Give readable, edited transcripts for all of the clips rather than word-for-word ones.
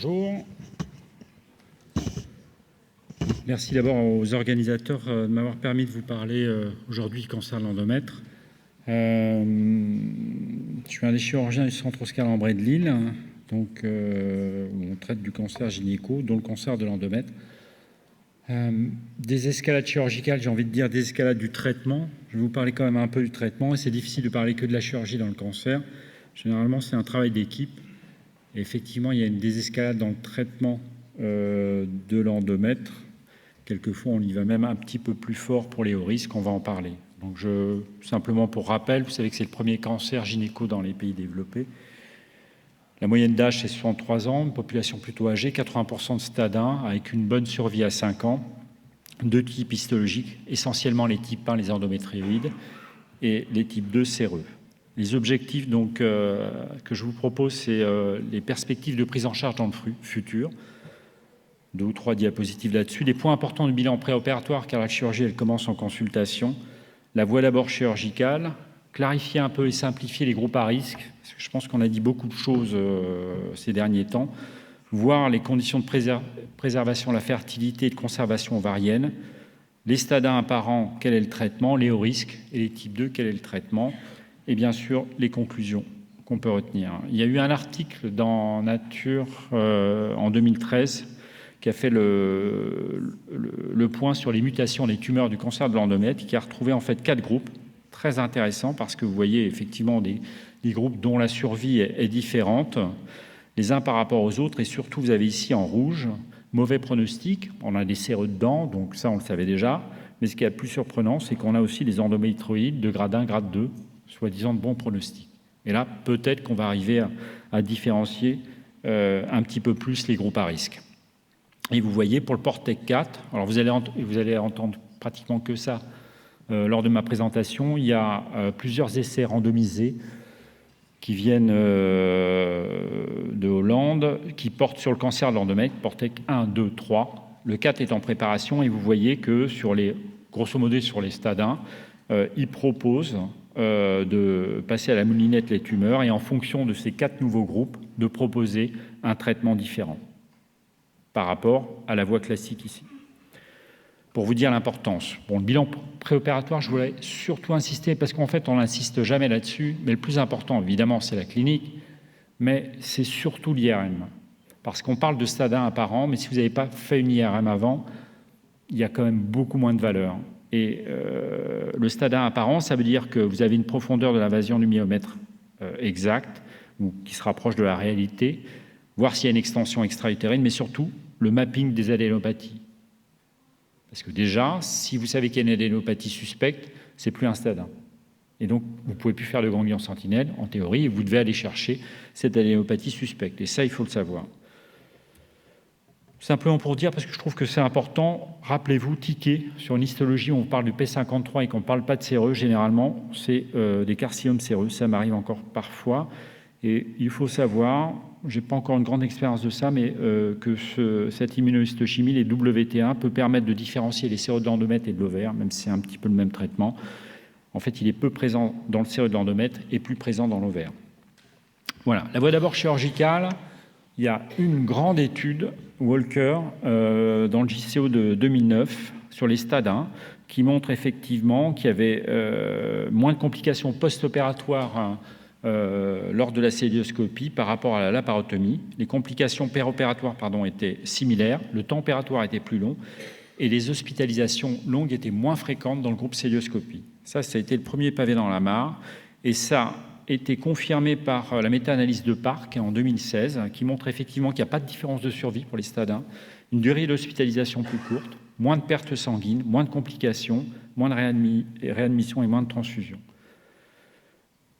bonjour. Merci d'abord aux organisateurs de m'avoir permis de vous parler aujourd'hui du cancer de l'endomètre. Je suis un des chirurgiens du centre Oscar Lambret de Lille, donc, où on traite du cancer gynéco, dont le cancer de l'endomètre. Des escalades chirurgicales, j'ai envie de dire des escalades du traitement. Je vais vous parler quand même un peu du traitement, et c'est difficile de parler que de la chirurgie dans le cancer. Généralement, c'est un travail d'équipe. Et effectivement, il y a une désescalade dans le traitement de l'endomètre. Quelquefois, on y va même un petit peu plus fort pour les hauts risques, on va en parler. Donc, simplement pour rappel, vous savez que c'est le premier cancer gynéco dans les pays développés. La moyenne d'âge, c'est 63 ans, une population plutôt âgée, 80% de stade 1, avec une bonne survie à 5 ans. Deux types histologiques, essentiellement les types 1, les endométrioïdes, et les types 2, séreux. Les objectifs donc, que je vous propose, c'est les perspectives de prise en charge dans le futur. 2 ou 3 diapositives là-dessus. Les points importants du bilan préopératoire, car la chirurgie, elle commence en consultation. La voie d'abord chirurgicale, clarifier un peu et simplifier les groupes à risque, parce que je pense qu'on a dit beaucoup de choses ces derniers temps. Voir les conditions de préservation de la fertilité et de conservation ovarienne. Les stades 1 apparents, quel est le traitement, les hauts risques, et les types 2, quel est le traitement, et bien sûr les conclusions qu'on peut retenir. Il y a eu un article dans Nature en 2013 qui a fait le point sur les mutations des tumeurs du cancer de l'endomètre, qui a retrouvé en fait 4 groupes, très intéressants parce que vous voyez effectivement des groupes dont la survie est différente, les uns par rapport aux autres, et surtout vous avez ici en rouge, mauvais pronostic, on a des séreux dedans, donc ça on le savait déjà, mais ce qui est le plus surprenant, c'est qu'on a aussi des endométrioïdes de grade 1, grade 2, soi-disant de bons pronostics. Et là, peut-être qu'on va arriver à différencier un petit peu plus les groupes à risque. Et vous voyez, pour le PORTEC 4, alors vous allez entendre pratiquement que ça lors de ma présentation, il y a plusieurs essais randomisés qui viennent de Hollande, qui portent sur le cancer de l'endomètre, PORTEC 1, 2, 3. Le 4 est en préparation et vous voyez que grosso modo sur les stades 1, ils proposent de passer à la moulinette les tumeurs et en fonction de ces 4 nouveaux groupes, de proposer un traitement différent par rapport à la voie classique ici. Pour vous dire l'importance. Bon, le bilan préopératoire, je voulais surtout insister, parce qu'en fait, on n'insiste jamais là-dessus, mais le plus important, évidemment, c'est la clinique, mais c'est surtout l'IRM. Parce qu'on parle de stade 1 apparent, mais si vous n'avez pas fait une IRM avant, il y a quand même beaucoup moins de valeur. Et le stade 1 apparent, ça veut dire que vous avez une profondeur de l'invasion du myomètre exacte, ou qui se rapproche de la réalité, voir s'il y a une extension extra-utérine, mais surtout le mapping des adénopathies. Parce que déjà, si vous savez qu'il y a une adénopathie suspecte, c'est plus un stade 1. Et donc, vous ne pouvez plus faire de ganglion sentinelle, en théorie, et vous devez aller chercher cette adénopathie suspecte. Et ça, il faut le savoir. Simplement pour dire, parce que je trouve que c'est important, rappelez-vous, ticket, sur une histologie où on parle du P53 et qu'on ne parle pas de séreux, généralement, c'est des carcinomes séreux. Ça m'arrive encore parfois. Et il faut savoir, je n'ai pas encore une grande expérience de ça, mais que cette immunohistochimie, les WT1, peut permettre de différencier les séreux de l'endomètre et de l'ovaire, même si c'est un petit peu le même traitement. En fait, il est peu présent dans le séreux de l'endomètre et plus présent dans l'ovaire. Voilà. La voie d'abord chirurgicale, il y a une grande étude, Walker, dans le JCO de 2009, sur les stades 1, qui montre effectivement qu'il y avait moins de complications post-opératoires lors de la célioscopie par rapport à la laparotomie. Les complications péropératoires étaient similaires, le temps opératoire était plus long et les hospitalisations longues étaient moins fréquentes dans le groupe célioscopie. Ça a été le premier pavé dans la mare et ça a été confirmé par la méta-analyse de Park en 2016 qui montre effectivement qu'il n'y a pas de différence de survie pour les stades 1, une durée d'hospitalisation plus courte, moins de pertes sanguines, moins de complications, moins de réadmission et moins de transfusion.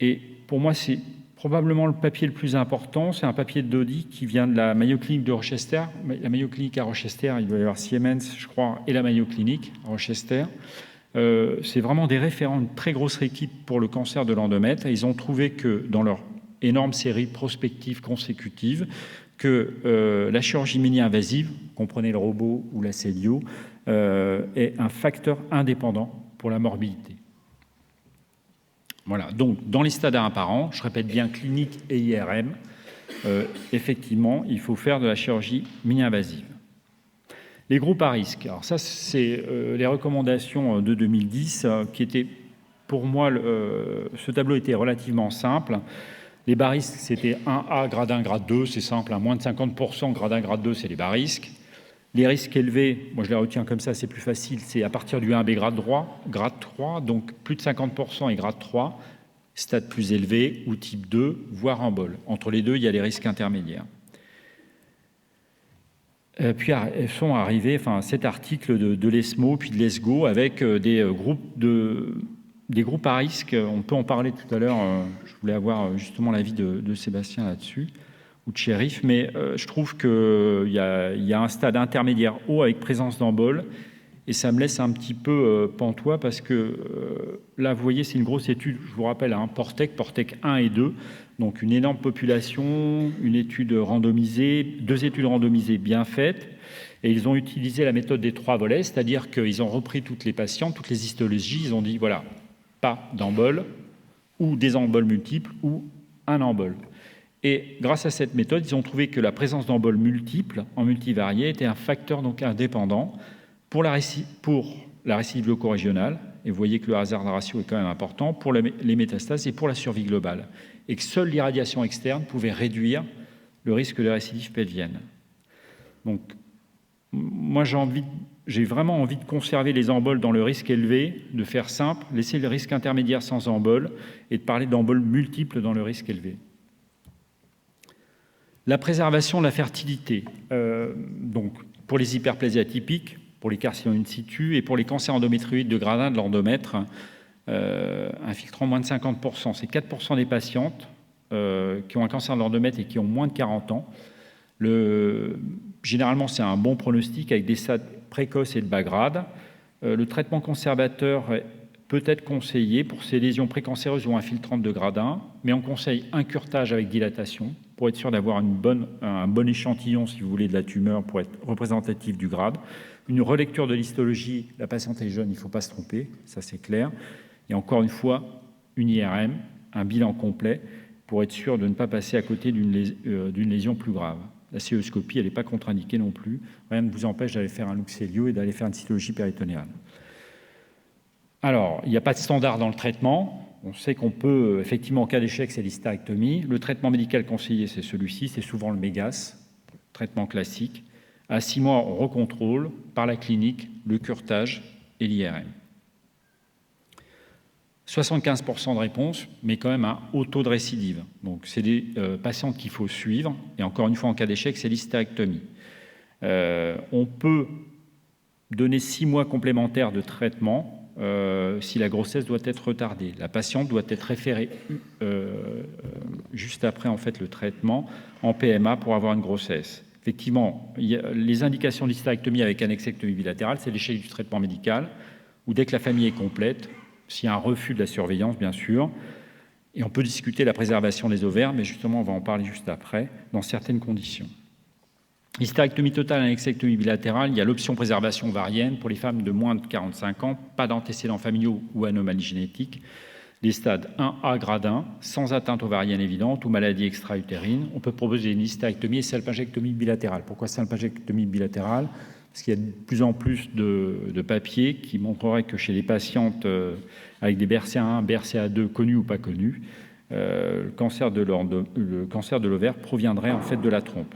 Et pour moi, c'est probablement le papier le plus important. C'est un papier de Dodi qui vient de la Mayo Clinic de Rochester. La Mayo Clinic à Rochester, il doit y avoir Siemens, je crois, et la Mayo Clinic à Rochester. C'est vraiment des référents, une très grosse équipe pour le cancer de l'endomètre. Et ils ont trouvé que dans leur énorme série prospective consécutive, que la chirurgie mini-invasive, comprenez le robot ou la célio, est un facteur indépendant pour la morbidité. Voilà, donc dans les stades 1 apparents, je répète bien clinique et IRM, effectivement, il faut faire de la chirurgie mini-invasive. Les groupes à risque. Alors ça, c'est les recommandations de 2010 qui étaient, pour moi, ce tableau était relativement simple. Les bas risques, c'était 1A, grade 1, grade 2, c'est simple, moins de 50%, grade 1, grade 2, c'est les bas risques. Les risques élevés, moi je les retiens comme ça, c'est plus facile, c'est à partir du 1B grade 3, donc plus de 50% et grade 3, stade plus élevé ou type 2, voire embole. Entre les deux, il y a les risques intermédiaires. Puis sont arrivés, cet article de l'ESMO, puis de l'ESGO, avec des groupes à risque. On peut en parler tout à l'heure. Je voulais avoir justement l'avis de Sébastien là-dessus, ou de Chérif, mais je trouve qu'il y a un stade intermédiaire haut avec présence d'embole, et ça me laisse un petit peu pantois parce que là, vous voyez, c'est une grosse étude, je vous rappelle, PORTEC 1 et 2, donc une énorme population, une étude randomisée, 2 études randomisées bien faites, et ils ont utilisé la méthode des 3 volets, c'est-à-dire qu'ils ont repris toutes les patients, toutes les histologies, ils ont dit, voilà, pas d'embole, ou des emboles multiples, ou un embole. Et grâce à cette méthode, ils ont trouvé que la présence d'emboles multiples, en multivariés, était un facteur donc indépendant pour la récidive leucorégionale, et vous voyez que le hazard ratio est quand même important, pour les métastases et pour la survie globale, et que seule l'irradiation externe pouvait réduire le risque de récidive pelvienne. Donc, moi j'ai vraiment envie de conserver les emboles dans le risque élevé, de faire simple, laisser le risque intermédiaire sans embole, et de parler d'emboles multiples dans le risque élevé. La préservation de la fertilité, donc pour les hyperplasies atypiques, pour les carcinomes in situ et pour les cancers endométrioïdes de grade 1 de l'endomètre, infiltrant moins de 50%. C'est 4% des patientes qui ont un cancer de l'endomètre et qui ont moins de 40 ans. Généralement, c'est un bon pronostic avec des stades précoces et de bas grade. Le traitement conservateur peut être conseillé pour ces lésions précancéreuses ou infiltrantes de grade 1, mais on conseille un curetage avec dilatation pour être sûr d'avoir un bon échantillon, si vous voulez, de la tumeur pour être représentatif du grade. Une relecture de l'histologie, la patiente est jeune, il ne faut pas se tromper, ça c'est clair. Et encore une fois, une IRM, un bilan complet pour être sûr de ne pas passer à côté d'une lésion plus grave. La célioscopie, elle n'est pas contre-indiquée non plus. Rien ne vous empêche d'aller faire un Luxelio et d'aller faire une cytologie péritonéale. Alors, il n'y a pas de standard dans le traitement. On sait qu'on peut, effectivement, en cas d'échec, c'est l'hystérectomie. Le traitement médical conseillé, c'est celui-ci, c'est souvent le MEGAS, traitement classique. À 6 mois, on recontrôle par la clinique le curetage et l'IRM. 75% de réponse, mais quand même un haut taux de récidive. Donc, c'est des patientes qu'il faut suivre. Et encore une fois, en cas d'échec, c'est l'hystérectomie. On peut donner 6 mois complémentaires de traitement si la grossesse doit être retardée. La patiente doit être référée juste après en fait, le traitement en PMA pour avoir une grossesse. Effectivement, les indications d'hystérectomie avec annexectomie bilatérale, c'est l'échec du traitement médical, ou dès que la famille est complète, s'il y a un refus de la surveillance, bien sûr, et on peut discuter la préservation des ovaires, mais justement, on va en parler juste après, dans certaines conditions. Hystérectomie totale, annexectomie bilatérale, il y a l'option préservation ovarienne pour les femmes de moins de 45 ans, pas d'antécédents familiaux ou anomalies génétiques, les stades 1A grade 1, sans atteinte ovarienne évidente ou maladie extra-utérine. On peut proposer une hystérectomie et salpingectomie bilatérale. Pourquoi salpingectomie bilatérale ? Parce qu'il y a de plus en plus de papiers qui montreraient que chez les patientes avec des BRCA1, BRCA2 connus ou pas connus, le cancer de l'ovaire proviendrait en fait de la trompe.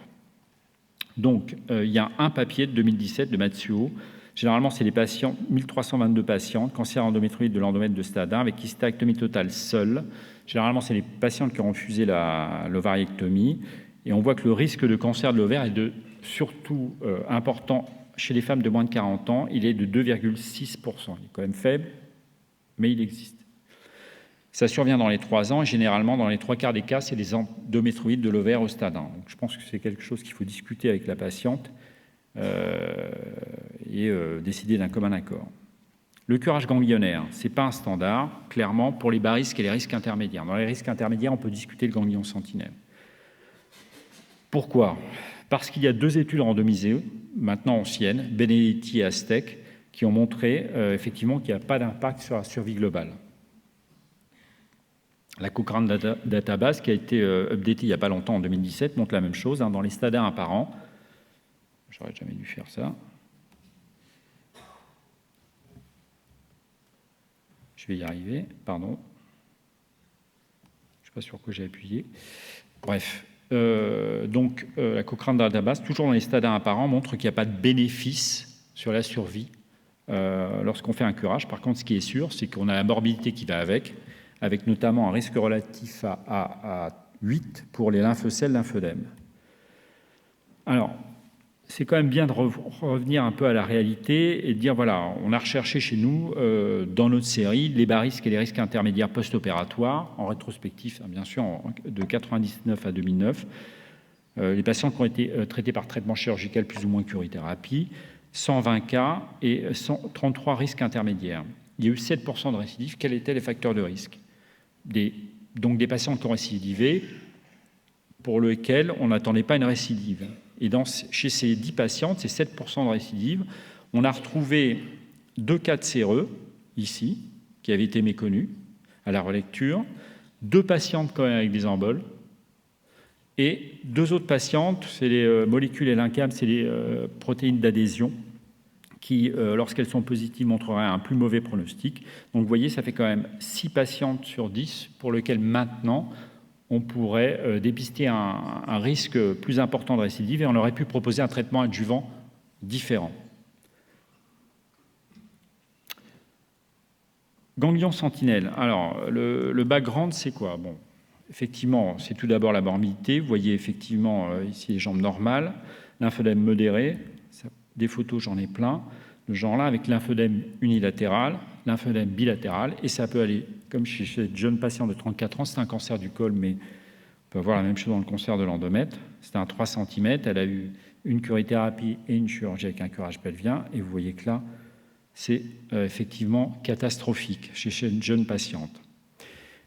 Donc, il y a un papier de 2017 de Matsuo. Généralement, c'est les patients, 1322 patientes, cancer endométrioïde de l'endomètre de stade 1 avec hystérectomie totale seule. Généralement, c'est les patientes qui ont refusé l'ovariectomie. Et on voit que le risque de cancer de l'ovaire est surtout important chez les femmes de moins de 40 ans. Il est de 2,6%. Il est quand même faible, mais il existe. Ça survient dans les 3 ans et généralement, dans les 3 quarts des cas, c'est les endométrioïdes de l'ovaire au stade 1. Donc, je pense que c'est quelque chose qu'il faut discuter avec la patiente et décider d'un commun accord. Le curage ganglionnaire, ce n'est pas un standard, clairement, pour les bas risques et les risques intermédiaires. Dans les risques intermédiaires, on peut discuter le ganglion sentinelle. Pourquoi ? Parce qu'il y a 2 études randomisées, maintenant anciennes, Benedetti et Aztec, qui ont montré effectivement qu'il n'y a pas d'impact sur la survie globale. La Cochrane Database, qui a été updatée il n'y a pas longtemps, en 2017, montre la même chose, dans les stades apparents. J'aurais jamais dû faire ça. Je vais y arriver, pardon. Je ne suis pas sûr que j'ai appuyé. Bref, la Cochrane Database, toujours dans les stades apparents, montre qu'il n'y a pas de bénéfice sur la survie lorsqu'on fait un curage. Par contre, ce qui est sûr, c'est qu'on a la morbidité qui va avec notamment un risque relatif à 8 pour les lymphocèles, lymphodèmes. Alors, c'est quand même bien de revenir un peu à la réalité et de dire, voilà, on a recherché chez nous, dans notre série, les bas risques et les risques intermédiaires post-opératoires, en rétrospectif, bien sûr, de 1999 à 2009, les patients qui ont été traités par traitement chirurgical plus ou moins curithérapie, 120 cas et 33 risques intermédiaires. Il y a eu 7% de récidives. Quels étaient les facteurs de risque? Donc des patients qui ont récidivé, pour lesquels on n'attendait pas une récidive. Et chez ces 10 patientes, ces 7% de récidive, on a retrouvé 2 cas de séreux, ici, qui avaient été méconnus à la relecture, 2 patientes quand même avec des emboles, et 2 autres patientes, c'est les molécules LNCAM, c'est les protéines d'adhésion, qui, lorsqu'elles sont positives, montreraient un plus mauvais pronostic. Donc, vous voyez, ça fait quand même 6 patientes sur 10 pour lesquelles maintenant, on pourrait dépister un risque plus important de récidive et on aurait pu proposer un traitement adjuvant différent. Ganglion sentinelle. Alors, le background, c'est quoi? Bon, effectivement, c'est tout d'abord la morbidité. Vous voyez effectivement ici les jambes normales, lymphœdème modéré. Des photos, j'en ai plein, de ce genre-là, avec lymphœdème unilatéral, lymphœdème bilatéral, et ça peut aller, comme chez cette jeune patiente de 34 ans, c'est un cancer du col, mais on peut avoir la même chose dans le cancer de l'endomètre. C'était un 3 cm, elle a eu une curithérapie et une chirurgie avec un curage pelvien, et vous voyez que là, c'est effectivement catastrophique chez une jeune patiente.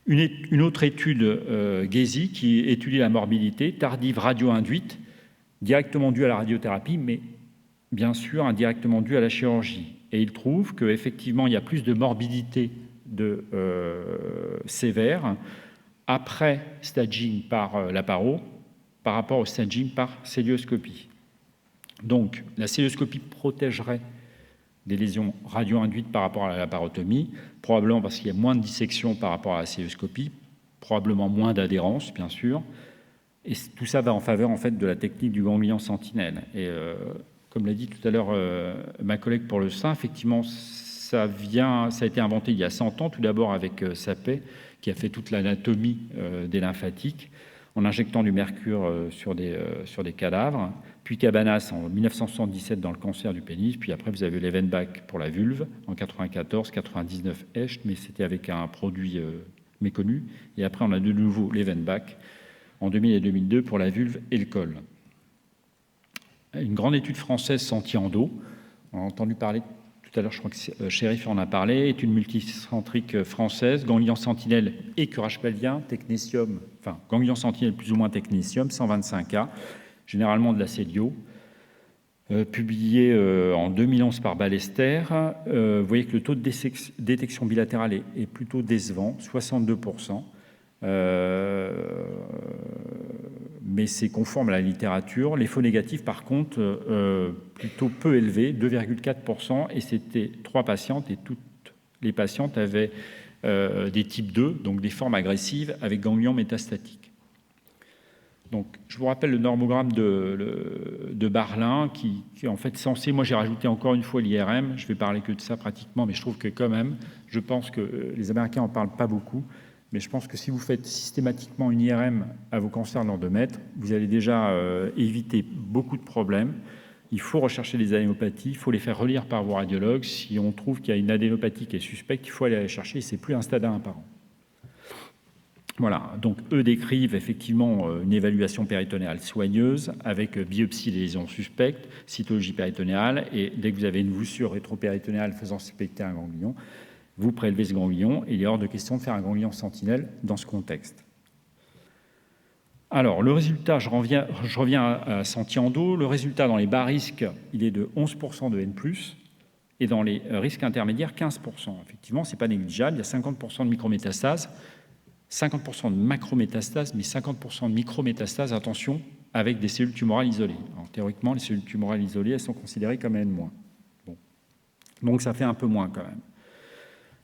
Une autre étude, Ghezi, qui étudie la morbidité tardive radio-induite, directement due à la radiothérapie, mais bien sûr indirectement due à la chirurgie. Et il trouve qu'effectivement, il y a plus de morbidité sévère après staging par laparo par rapport au staging par célioscopie. Donc, la célioscopie protégerait des lésions radio-induites par rapport à la laparotomie, probablement parce qu'il y a moins de dissection par rapport à la célioscopie, probablement moins d'adhérence, bien sûr. Et tout ça va en faveur, en fait, de la technique du ganglion sentinelle. Et comme l'a dit tout à l'heure ma collègue pour le sein, effectivement, ça a été inventé il y a 100 ans, tout d'abord avec Sapet, qui a fait toute l'anatomie des lymphatiques, en injectant du mercure sur des cadavres, puis Cabanas en 1977 dans le cancer du pénis, puis après vous avez l'Evenbach pour la vulve, en 94, 99 Echt, mais c'était avec un produit méconnu, et après on a de nouveau l'Evenbach en 2000 et 2002 pour la vulve et le col. Une grande étude française Santiando, on a entendu parler tout à l'heure, je crois que Chérif en a parlé, est une multicentrique française, ganglion sentinelle et curage pelvien, technétium, enfin ganglion sentinelle plus ou moins technétium, 125 cas, généralement de la célio, publié en 2011 par Ballester. Vous voyez que le taux de détection bilatérale est plutôt décevant, 62%. Mais c'est conforme à la littérature. Les faux négatifs, par contre, plutôt peu élevés, 2,4%, et c'était 3 patientes, et toutes les patientes avaient des types 2, donc des formes agressives avec ganglion métastatique. Donc, je vous rappelle le normogramme de Barlin, qui est en fait censé, moi j'ai rajouté encore une fois l'IRM, je vais parler que de ça pratiquement, mais je trouve que quand même, je pense que les Américains n'en parlent pas beaucoup, mais je pense que si vous faites systématiquement une IRM à vos cancers de l'endomètre, vous allez déjà éviter beaucoup de problèmes. Il faut rechercher les adénopathies, il faut les faire relire par vos radiologues. Si on trouve qu'il y a une adénopathie qui est suspecte, il faut aller la chercher, et ce n'est plus un stade 1 par an. Voilà, donc eux décrivent effectivement une évaluation péritonéale soigneuse avec biopsie des lésions suspectes, cytologie péritonéale, et dès que vous avez une voussure rétropéritonéale faisant suspecter un ganglion, vous prélevez ce ganglion, et il est hors de question de faire un ganglion sentinelle dans ce contexte. Alors, le résultat, je reviens à Santiando, le résultat dans les bas risques, il est de 11% de N+, et dans les risques intermédiaires, 15%. Effectivement, ce n'est pas négligeable, il y a 50% de micrométastases. 50% de macrométastases, mais 50% de micrométastases, attention, avec des cellules tumorales isolées. Alors, théoriquement, les cellules tumorales isolées, elles sont considérées comme N-. Bon. Donc ça fait un peu moins quand même.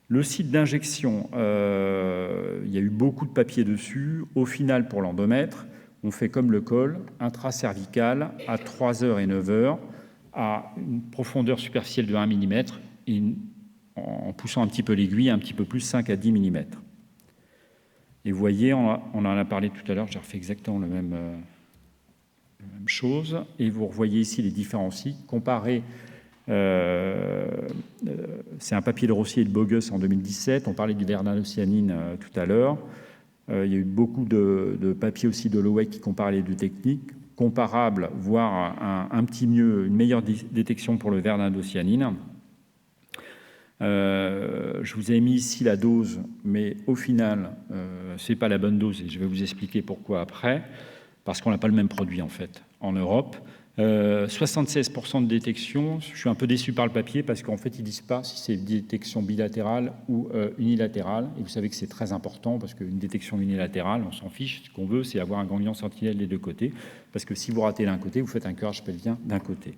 Le site d'injection, il y a eu beaucoup de papiers dessus. Au final, pour l'endomètre, on fait comme le col, intracervical à 3 heures et 9 heures, à une profondeur superficielle de 1 mm, et en poussant un petit peu l'aiguille, un petit peu plus, 5 à 10 mm. Et vous voyez, on en a parlé tout à l'heure, j'ai refait exactement la même chose. Et vous revoyez ici les différents sites. Comparé, c'est un papier de Rossi et de Bogus en 2017. On parlait du vernalocyanine tout à l'heure. Il y a eu beaucoup de papiers aussi de Lowey qui comparent les deux techniques, comparables, voire un petit mieux, une meilleure détection pour le vernalocyanine. Je vous ai mis ici la dose, mais au final, ce n'est pas la bonne dose et je vais vous expliquer pourquoi après, parce qu'on n'a pas le même produit en fait en Europe. 76% de détection, je suis un peu déçu par le papier parce qu'en fait ils ne disent pas si c'est une détection bilatérale ou unilatérale, et vous savez que c'est très important parce qu'une détection unilatérale, on s'en fiche, ce qu'on veut c'est avoir un ganglion sentinelle des deux côtés, parce que si vous ratez l'un côté, vous faites un curage pelvien d'un côté.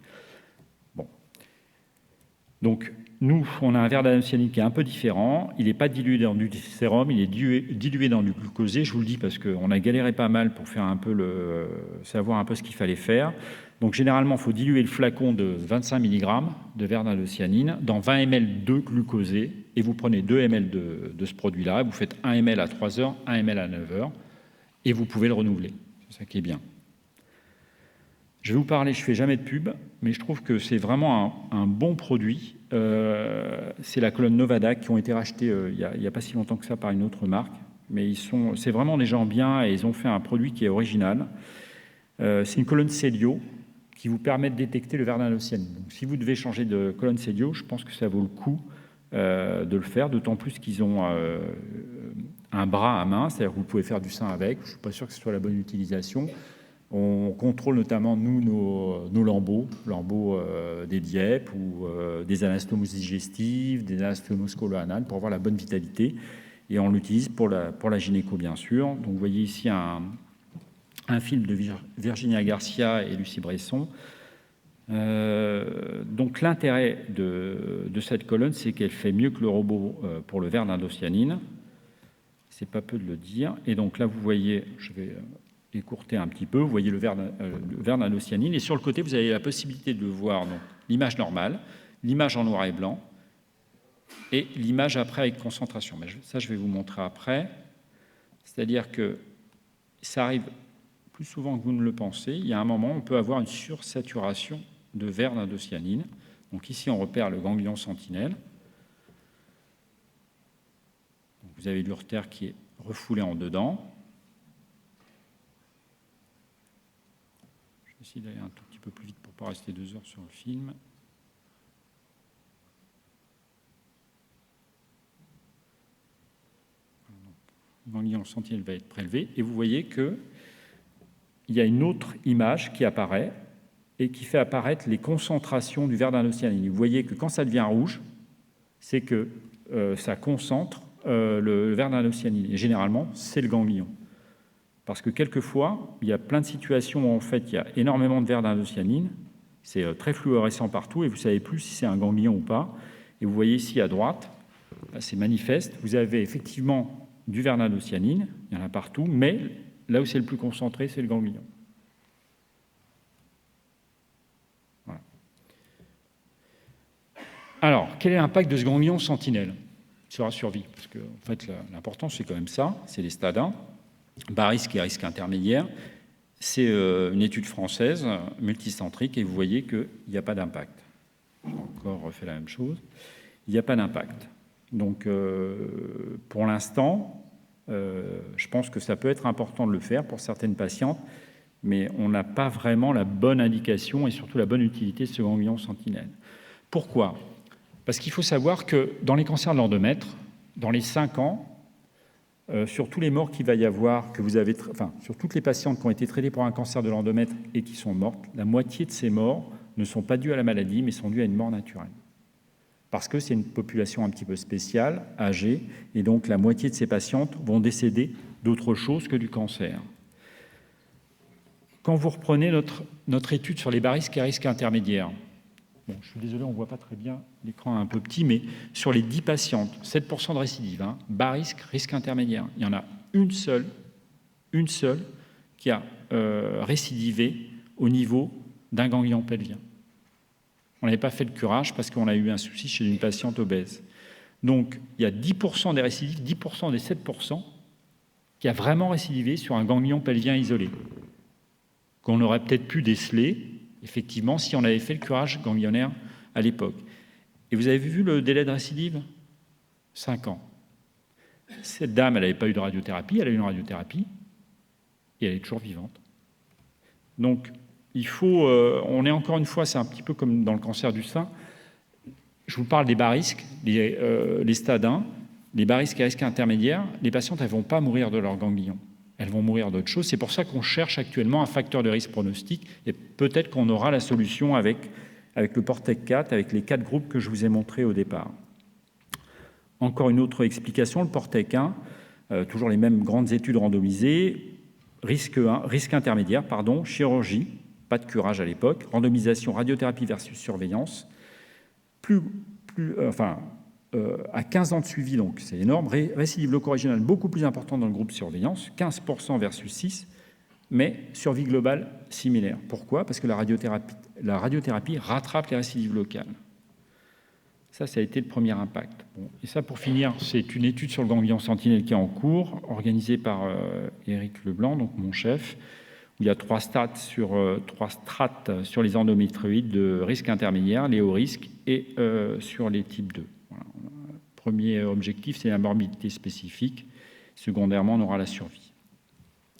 Bon. Donc, nous, on a un vernalocyanine qui est un peu différent. Il n'est pas dilué dans du sérum, il est dilué dans du glucosé. Je vous le dis parce qu'on a galéré pas mal pour faire un peu savoir un peu ce qu'il fallait faire. Donc, généralement, il faut diluer le flacon de 25 mg de vernalocyanine dans 20 ml de glucosé. Et vous prenez 2 ml de ce produit-là. Vous faites 1 ml à 3 heures, 1 ml à 9 heures. Et vous pouvez le renouveler. C'est ça qui est bien. Je vais vous parler, je ne fais jamais de pub, mais je trouve que c'est vraiment un bon produit. C'est la colonne Novadac qui ont été rachetés il n'y a pas si longtemps que ça par une autre marque. Mais c'est vraiment des gens bien et ils ont fait un produit qui est original. C'est une colonne Cellio qui vous permet de détecter le vernalocyanine. Donc, si vous devez changer de colonne Cellio, je pense que ça vaut le coup de le faire, d'autant plus qu'ils ont un bras à main, c'est-à-dire que vous pouvez faire du sein avec. Je ne suis pas sûr que ce soit la bonne utilisation. On contrôle notamment, nous, nos lambeaux des DIEP ou des anastomoses digestives, des anastomoses colo-anales pour avoir la bonne vitalité. Et on l'utilise pour la gynéco, bien sûr. Donc, vous voyez ici un film de Virginia Garcia et Lucie Bresson. Donc, l'intérêt de cette colonne, c'est qu'elle fait mieux que le robot pour le vernalocyanine. C'est pas peu de le dire. Et donc là, vous voyez, je vais écourter un petit peu, vous voyez le vernalocyanine, et sur le côté, vous avez la possibilité de voir l'image normale, l'image en noir et blanc, et l'image après avec concentration. Mais ça, je vais vous montrer après. C'est-à-dire que ça arrive plus souvent que vous ne le pensez. Il y a un moment, on peut avoir une sursaturation de vernalocyanine. Donc ici, on repère le ganglion sentinelle. Donc, vous avez l'urtère qui est refoulé en dedans. Je vais essayer d'aller un tout petit peu plus vite pour ne pas rester 2 heures sur le film. Le ganglion sentinelle va être prélevé et vous voyez qu'il y a une autre image qui apparaît et qui fait apparaître les concentrations du vernalocyanine. Vous voyez que quand ça devient rouge, c'est que ça concentre le vernalocyanine. Et généralement, c'est le ganglion. Parce que quelquefois, il y a plein de situations où en fait, il y a énormément de vernalocyanine, c'est très fluorescent partout, et vous ne savez plus si c'est un ganglion ou pas. Et vous voyez ici à droite, c'est manifeste, vous avez effectivement du vernalocyanine, il y en a partout, mais là où c'est le plus concentré, c'est le ganglion. Voilà. Alors, quel est l'impact de ce ganglion sentinelle sur la survie? Parce que en fait, l'important, c'est quand même ça, c'est les stades 1. Bas risque et risque intermédiaire, c'est une étude française multicentrique et vous voyez qu'il n'y a pas d'impact. J'ai encore refait la même chose. Il n'y a pas d'impact. Donc, pour l'instant, je pense que ça peut être important de le faire pour certaines patientes, mais on n'a pas vraiment la bonne indication et surtout la bonne utilité de ce ganglion sentinelle. Pourquoi? Parce qu'il faut savoir que dans les cancers de l'endomètre, dans les 5 ans, sur tous les morts qu'il va y avoir, sur toutes les patientes qui ont été traitées pour un cancer de l'endomètre et qui sont mortes, la moitié de ces morts ne sont pas dues à la maladie, mais sont dues à une mort naturelle. parce que c'est une population un petit peu spéciale, âgée, et donc la moitié de ces patientes vont décéder d'autre chose que du cancer. Quand vous reprenez notre étude sur les bas risques et risques intermédiaires, bon, je suis désolé, on ne voit pas très bien, l'écran est un peu petit, mais sur les 10 patientes, 7% de récidive, bas risque, risque intermédiaire, il y en a une seule qui a récidivé au niveau d'un ganglion pelvien. On n'avait pas fait le curage parce qu'on a eu un souci chez une patiente obèse. Donc, il y a 10% des récidives, 10% des 7% qui a vraiment récidivé sur un ganglion pelvien isolé, qu'on aurait peut-être pu déceler, effectivement, si on avait fait le curage ganglionnaire à l'époque. Et vous avez vu le délai de récidive ? 5 ans. Cette dame, elle n'avait pas eu de radiothérapie, elle a eu une radiothérapie, et elle est toujours vivante. Donc, il faut, on est encore une fois, c'est un petit peu comme dans le cancer du sein. Je vous parle des bas risques, les stades 1, les bas risques et risques intermédiaires. Les patientes, elles ne vont pas mourir de leur ganglion. Elles vont mourir d'autre chose. C'est pour ça qu'on cherche actuellement un facteur de risque pronostic. Et peut-être qu'on aura la solution avec le Portec 4, avec les 4 groupes que je vous ai montrés au départ. Encore une autre explication, le Portec 1, toujours les mêmes grandes études randomisées. Risque 1, risque intermédiaire, pardon, chirurgie, pas de curage à l'époque, randomisation, radiothérapie versus surveillance, à 15 ans de suivi, donc c'est énorme, récidive loco-régionale beaucoup plus importante dans le groupe surveillance, 15% versus 6%, mais survie globale similaire. Pourquoi ? Parce que la radiothérapie rattrape les récidives locales. Ça a été le premier impact. Bon, et ça, pour finir, c'est une étude sur le ganglion sentinelle qui est en cours, organisée par Éric Leblanc, donc mon chef, où il y a 3 strates sur les endométrioïdes de risque intermédiaire, les hauts risques, et sur les types 2. Voilà. Premier objectif, c'est la morbidité spécifique. Secondairement, on aura la survie.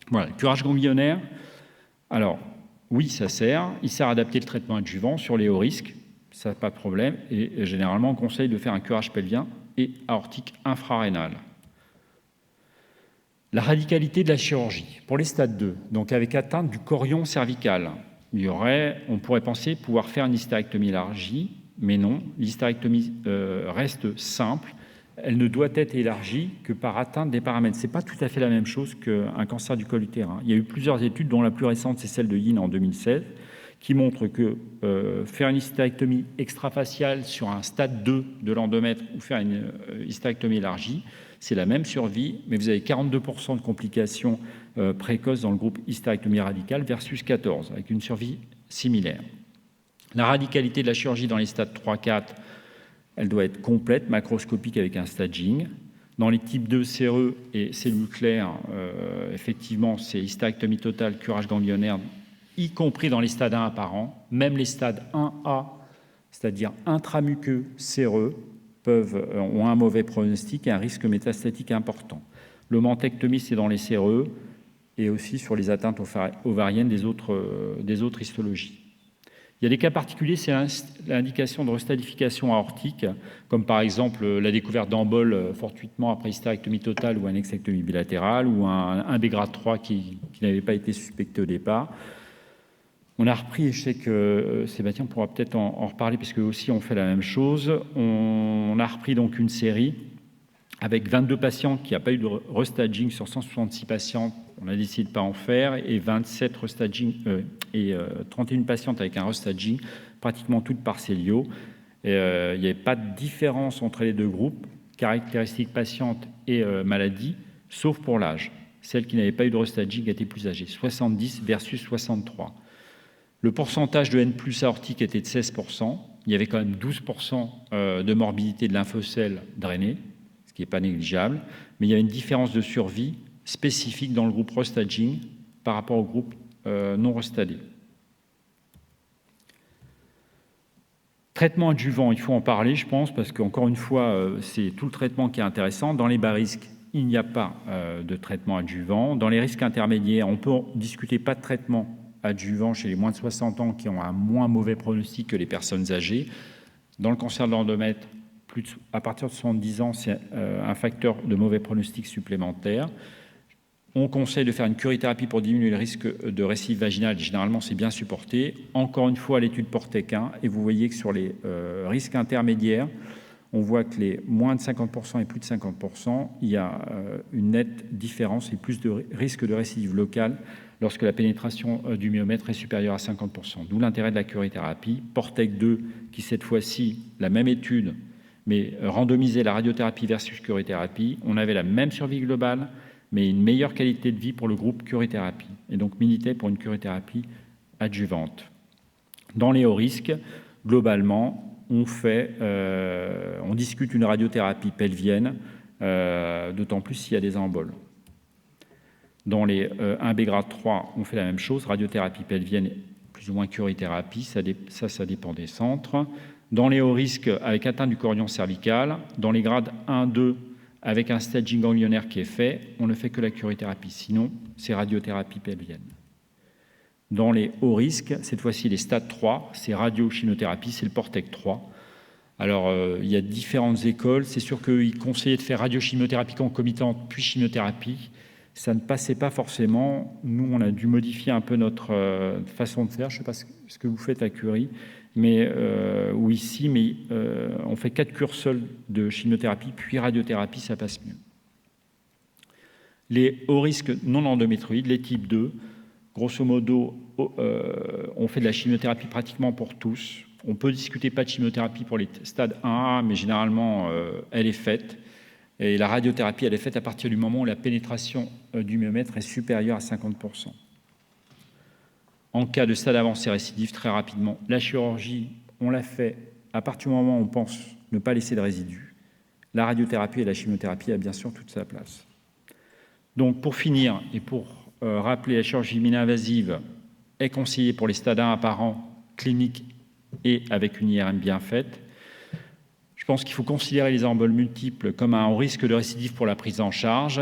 Voilà, le curage ganglionnaire. Alors, oui, ça sert. Il sert à adapter le traitement adjuvant sur les hauts risques. Ça, pas de problème. Et généralement, on conseille de faire un curage pelvien et aortique infrarénal. La radicalité de la chirurgie. Pour les stades 2, donc avec atteinte du chorion cervical, on pourrait penser pouvoir faire une hystérectomie élargie, mais non, l'hystérectomie reste simple. Elle ne doit être élargie que par atteinte des paramètres. Ce n'est pas tout à fait la même chose qu'un cancer du col utérin. Il y a eu plusieurs études, dont la plus récente, c'est celle de Yin en 2016, qui montre que faire une hystérectomie extrafaciale sur un stade 2 de l'endomètre ou faire une hystérectomie élargie, c'est la même survie, mais vous avez 42% de complications précoces dans le groupe hystérectomie radicale versus 14%, avec une survie similaire. La radicalité de la chirurgie dans les stades 3-4, elle doit être complète, macroscopique avec un staging. Dans les types 2 séreux et cellules claires, effectivement, c'est hystérectomie totale, curage ganglionnaire, y compris dans les stades 1 apparents, même les stades 1A, c'est-à-dire intramuqueux séreux, ont un mauvais pronostic et un risque métastatique important. L'omentectomie, c'est dans les séreux et aussi sur les atteintes ovariennes des autres histologies. Il y a des cas particuliers, c'est l'indication de restadification aortique, comme par exemple la découverte d'emboles fortuitement après hystérectomie totale ou annexectomie bilatérale, ou un B grade 3 qui n'avait pas été suspecté au départ. On a repris, et je sais que Sébastien pourra peut-être en reparler, parce qu'eux aussi on fait la même chose. On a repris donc une série avec 22 patients qui n'ont pas eu de restaging sur 166 patients. On a décidé de ne pas en faire, et 27 restaging et 31 patientes avec un restaging, pratiquement toutes par Célio. Il n'y avait pas de différence entre les deux groupes, caractéristiques patientes et maladie, sauf pour l'âge. Celle qui n'avait pas eu de restaging était plus âgée, 70 versus 63. Le pourcentage de N+ aortique était de 16%. Il y avait quand même 12% de morbidité de lymphocèles drainés, ce qui n'est pas négligeable. Mais il y a une différence de survie spécifique dans le groupe restaging par rapport au groupe non restadé. Traitement adjuvant, il faut en parler, je pense, parce qu'encore une fois, c'est tout le traitement qui est intéressant. Dans les bas risques, il n'y a pas de traitement adjuvant. Dans les risques intermédiaires, on peut discuter pas de traitement adjuvant chez les moins de 60 ans qui ont un moins mauvais pronostic que les personnes âgées. Dans le cancer de l'endomètre, à partir de 70 ans, c'est un facteur de mauvais pronostic supplémentaire. On conseille de faire une curithérapie pour diminuer le risque de récidive vaginale. Généralement, c'est bien supporté. Encore une fois, l'étude Portec 1, et vous voyez que sur les risques intermédiaires, on voit que les moins de 50% et plus de 50%, il y a une nette différence et plus de risque de récidive locale lorsque la pénétration du myomètre est supérieure à 50%. D'où l'intérêt de la curithérapie. Portec 2, qui cette fois-ci, la même étude, mais randomisait la radiothérapie versus curithérapie. On avait la même survie globale, mais une meilleure qualité de vie pour le groupe curithérapie. Et donc militait pour une curithérapie adjuvante. Dans les hauts risques, globalement, on discute une radiothérapie pelvienne, d'autant plus s'il y a des emboles. Dans les 1B grade 3, on fait la même chose, radiothérapie pelvienne, plus ou moins curithérapie, ça dépend des centres. Dans les hauts risques, avec atteinte du chorion cervical, dans les grades 1, 2, avec un staging ganglionnaire qui est fait, on ne fait que la curithérapie. Sinon, c'est radiothérapie pelvienne. Dans les hauts risques, cette fois-ci les stades 3, c'est radiochimiothérapie, c'est le Portec 3. Alors, il y a différentes écoles. C'est sûr qu'ils conseillaient de faire radiochimiothérapie concomitante, puis chimiothérapie. Ça ne passait pas forcément. Nous, on a dû modifier un peu notre façon de faire. Je ne sais pas ce que vous faites à Curie, ou ici, mais on fait 4 cures seules de chimiothérapie, puis radiothérapie, ça passe mieux. Les hauts risques non endométrioïdes, les types 2, grosso modo, on fait de la chimiothérapie pratiquement pour tous. On peut discuter pas de chimiothérapie pour les stades 1A, mais généralement, elle est faite. Et la radiothérapie, elle est faite à partir du moment où la pénétration du myomètre est supérieure à 50%. En cas de stade avancé récidive, très rapidement, la chirurgie, on la fait à partir du moment où on pense ne pas laisser de résidus. La radiothérapie et la chimiothérapie a bien sûr toute sa place. Donc, pour finir, et pour rappeler, la chirurgie mini-invasive est conseillée pour les stades 1 apparents, cliniques et avec une IRM bien faite. Je pense qu'il faut considérer les emboles multiples comme un haut risque de récidive pour la prise en charge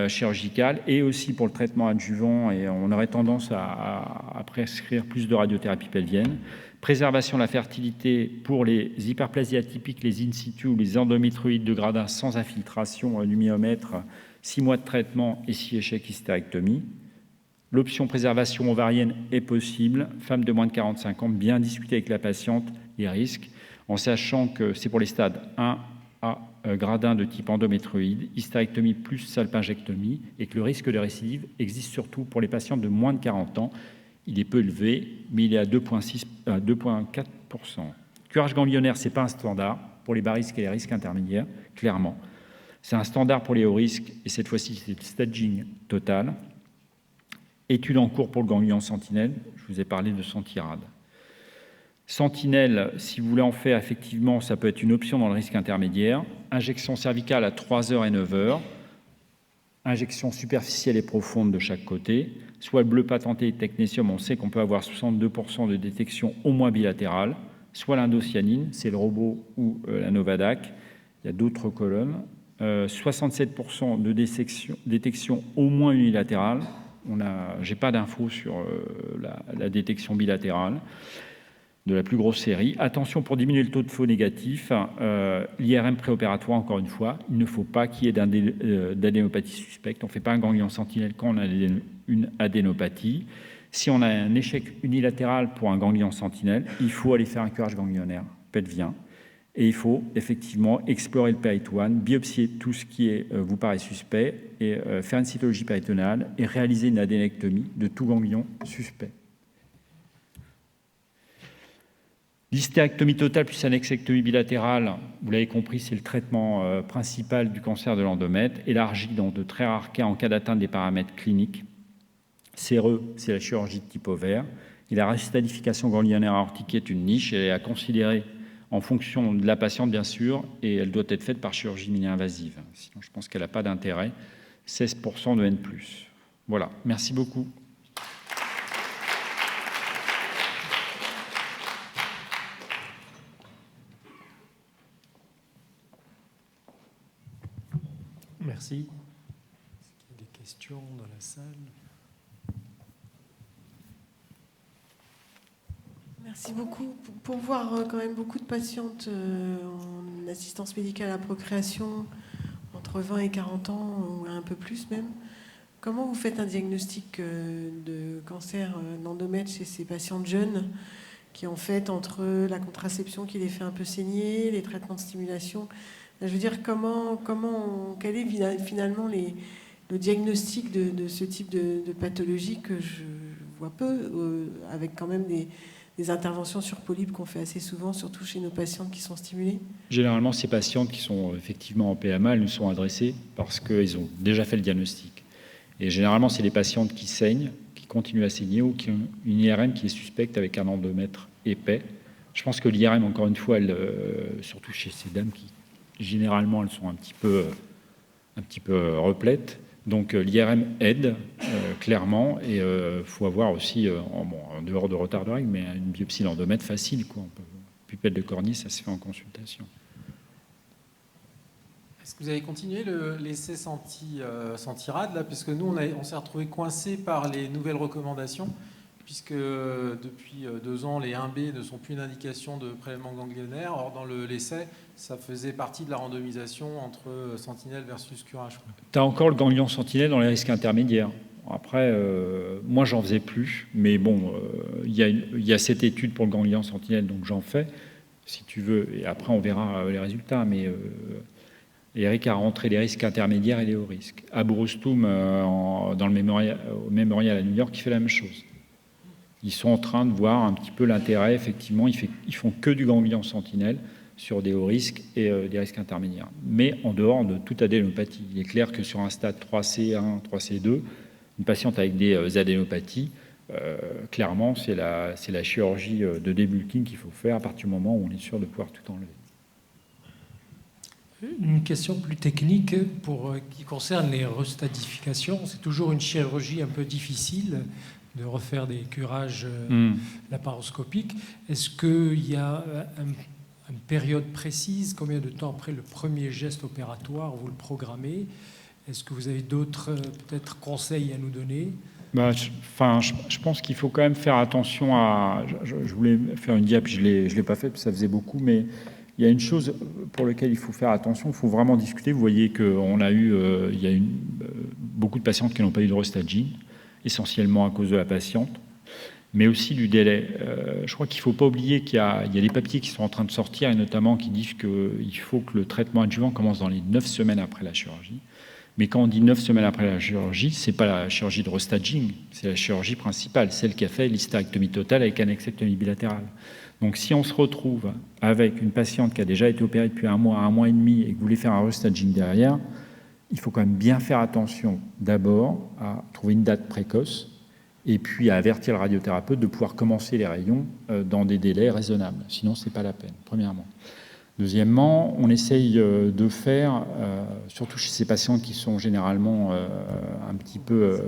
chirurgicale et aussi pour le traitement adjuvant, et on aurait tendance à prescrire plus de radiothérapie pelvienne. Préservation de la fertilité pour les hyperplasies atypiques, les in situ ou les endométrioïdes de grade 1 sans infiltration du myomètre, 6 mois de traitement et 6 échecs hystérectomie. L'option préservation ovarienne est possible. Femme de moins de 45 ans, bien discuter avec la patiente les risques, en sachant que c'est pour les stades 1 à grade 1 de type endométrioïde, hystérectomie plus salpingectomie, et que le risque de récidive existe surtout pour les patients de moins de 40 ans. Il est peu élevé, mais il est à 2,4%. Curage ganglionnaire, ce n'est pas un standard pour les bas risques et les risques intermédiaires, clairement. C'est un standard pour les hauts risques, et cette fois-ci, c'est le staging total. Étude en cours pour le ganglion sentinelle, je vous ai parlé de Sentirad. Sentinelle, si vous voulez en faire, effectivement, ça peut être une option dans le risque intermédiaire. Injection cervicale à 3h et 9h. Injection superficielle et profonde de chaque côté. Soit le bleu patenté et technétium, on sait qu'on peut avoir 62% de détection au moins bilatérale. Soit l'indocyanine, c'est le robot ou la Novadac. Il y a d'autres colonnes. 67% de détection au moins unilatérale. Je n'ai pas d'infos sur la détection bilatérale de la plus grosse série. Attention, pour diminuer le taux de faux négatifs, l'IRM préopératoire, encore une fois, il ne faut pas qu'il y ait d'adénopathie suspecte. On ne fait pas un ganglion sentinelle quand on a une adénopathie. Si on a un échec unilatéral pour un ganglion sentinelle, il faut aller faire un curage ganglionnaire pelvien. Et il faut effectivement explorer le péritoine, biopsier tout ce qui vous paraît suspect, et faire une cytologie péritonéale et réaliser une adénectomie de tout ganglion suspect. L'hystérectomie totale plus annexectomie bilatérale, vous l'avez compris, c'est le traitement principal du cancer de l'endomètre, élargi dans de très rares cas en cas d'atteinte des paramètres cliniques. Séreux, c'est la chirurgie de type ovaire. Et la restadification ganglionnaire aortique est une niche, elle est à considérer en fonction de la patiente, bien sûr, et elle doit être faite par chirurgie mini-invasive. Sinon, je pense qu'elle n'a pas d'intérêt. 16% de N+. Voilà, merci beaucoup. Merci. Est-ce qu'il y a des questions dans la salle ? Merci beaucoup. Pour voir quand même beaucoup de patientes en assistance médicale à la procréation entre 20 et 40 ans, ou un peu plus même, comment vous faites un diagnostic de cancer d'endomètre chez ces patientes jeunes qui ont fait entre la contraception qui les fait un peu saigner, les traitements de stimulation. Je veux dire, quel est finalement le diagnostic de ce type de pathologie que je vois peu, avec quand même des interventions sur polypes qu'on fait assez souvent, surtout chez nos patientes qui sont stimulées. Généralement, ces patientes qui sont effectivement en PMA, elles nous sont adressées parce qu'ils ont déjà fait le diagnostic. Et généralement, c'est les patientes qui saignent, qui continuent à saigner ou qui ont une IRM qui est suspecte avec un endomètre épais. Je pense que l'IRM, encore une fois, surtout chez ces dames qui, généralement, elles sont un petit peu replètes. Donc l'IRM aide clairement, et il faut avoir aussi, en dehors de retard de règles, mais une biopsie d'endomètre facile, quoi. Pupelle de Cornier, ça se fait en consultation. Est-ce que vous avez continué l'essai Sentirad, là, parce que nous, on s'est retrouvés coincés par les nouvelles recommandations, puisque depuis 2 ans, les 1B ne sont plus une indication de prélèvement ganglionnaire. Or, dans l'essai, ça faisait partie de la randomisation entre sentinelle versus curage. Tu as encore le ganglion sentinelle dans les risques intermédiaires. Après, moi, j'en faisais plus, mais bon, il y a cette étude pour le ganglion sentinelle, donc j'en fais, si tu veux, et après, on verra les résultats, mais Eric a rentré les risques intermédiaires et les hauts risques. Aburostum, dans le mémorial à New York, qui fait la même chose. Ils sont en train de voir un petit peu l'intérêt, effectivement, ils font que du ganglion sentinelle sur des hauts risques et des risques intermédiaires. Mais en dehors de toute adénopathie. Il est clair que sur un stade 3C1, 3C2, une patiente avec des adénopathies, clairement, c'est la chirurgie de débulking qu'il faut faire à partir du moment où on est sûr de pouvoir tout enlever. Une question plus technique qui concerne les restadifications. C'est toujours une chirurgie un peu difficile de refaire des curages laparoscopiques. Est-ce qu'il y a une période précise, combien de temps après le premier geste opératoire vous le programmez? Est-ce que vous avez d'autres peut-être conseils à nous donner? Je pense qu'il faut quand même faire attention à... Je voulais faire une diap, je ne l'ai pas fait, parce que ça faisait beaucoup, mais il y a une chose pour laquelle il faut faire attention, il faut vraiment discuter. Vous voyez qu'il y a beaucoup de patientes qui n'ont pas eu de restaging, essentiellement à cause de la patiente, mais aussi du délai. Je crois qu'il ne faut pas oublier qu'il y a des papiers qui sont en train de sortir, et notamment qui disent qu'il faut que le traitement adjuvant commence dans les 9 semaines après la chirurgie. Mais quand on dit 9 semaines après la chirurgie, ce n'est pas la chirurgie de restaging, c'est la chirurgie principale, celle qui a fait l'hystérectomie totale avec annexectomie bilatérale. Donc si on se retrouve avec une patiente qui a déjà été opérée depuis 1 mois et demi, et que vous voulez faire un restaging derrière, il faut quand même bien faire attention d'abord à trouver une date précoce et puis à avertir le radiothérapeute de pouvoir commencer les rayons dans des délais raisonnables. Sinon, ce n'est pas la peine, premièrement. Deuxièmement, on essaye de faire, surtout chez ces patients qui sont généralement un petit peu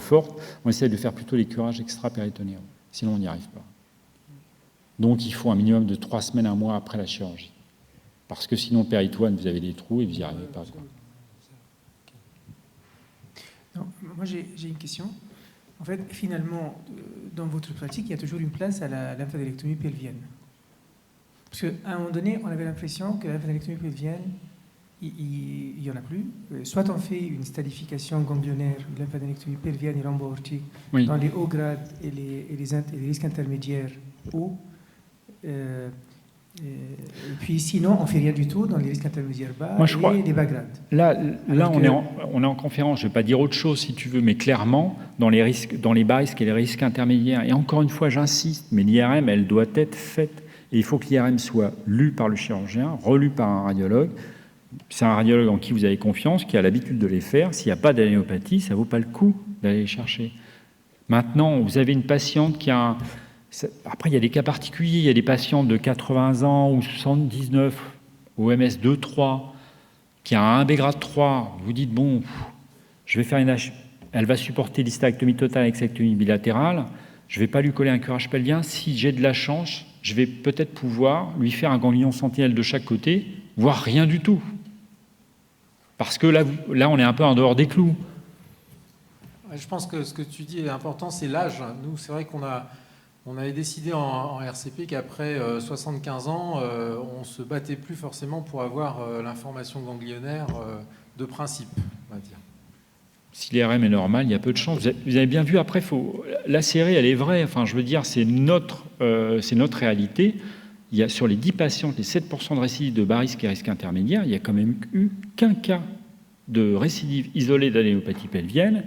fortes, on essaye de faire plutôt les curages extra-péritonéaux. Sinon, on n'y arrive pas. Donc, il faut un minimum de 3 semaines, 1 mois après la chirurgie. Parce que sinon, péritoine, vous avez des trous et vous n'y arrivez pas, quoi. Non, moi, j'ai une question. En fait, finalement, dans votre pratique, il y a toujours une place à la lymphadenectomie pelvienne. Parce qu'à un moment donné, on avait l'impression que la lymphadenectomie pelvienne, il n'y en a plus. Soit on fait une stadification ganglionnaire, une lymphadenectomie pelvienne et rhomboaortique dans les hauts grades et les risques intermédiaires hauts. Et puis sinon, on ne fait rien du tout dans les risques intermédiaires bas et les bas grades. Là on est en conférence, je ne vais pas dire autre chose si tu veux, mais clairement, dans les bas risques et les risques intermédiaires, et encore une fois, j'insiste, mais l'IRM, elle doit être faite. Et il faut que l'IRM soit lu par le chirurgien, relu par un radiologue. C'est un radiologue en qui vous avez confiance, qui a l'habitude de les faire. S'il n'y a pas d'adénopathie, ça ne vaut pas le coup d'aller les chercher. Maintenant, vous avez une patiente qui a... Après, il y a des cas particuliers. Il y a des patientes de 80 ans ou 79, OMS 2-3, qui a un 1B grade 3. Vous dites, bon, je vais faire une H... Elle va supporter l'hystérectomie totale avec l'hystectomie bilatérale. Je ne vais pas lui coller un curage pelvien. Si j'ai de la chance, je vais peut-être pouvoir lui faire un ganglion sentinelle de chaque côté, voire rien du tout. Parce que là, on est un peu en dehors des clous. Je pense que ce que tu dis est important, c'est l'âge. Nous, c'est vrai qu'on avait décidé en RCP qu'après 75 ans, on ne se battait plus forcément pour avoir l'information ganglionnaire de principe, on va dire. Si l'IRM est normal, il y a peu de chance. Vous avez bien vu, après, la série, elle est vraie. Enfin, je veux dire, c'est notre réalité. Il y a sur les 10 patients, les 7% de récidive de bas risque et risque intermédiaire, il n'y a quand même eu qu'un cas de récidive isolée d'adénopathie pelvienne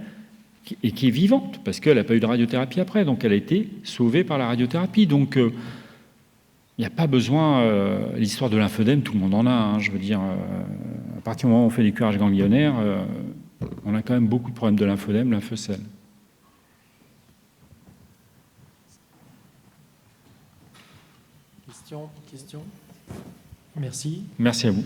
et qui est vivante, parce qu'elle n'a pas eu de radiothérapie après, donc elle a été sauvée par la radiothérapie. Donc, il n'y a pas besoin... l'histoire de lymphœdème, tout le monde en a. Hein, je veux dire, à partir du moment où on fait des curages ganglionnaires, on a quand même beaucoup de problèmes de lymphœdème, lymphocèle. Question. Merci. Merci à vous.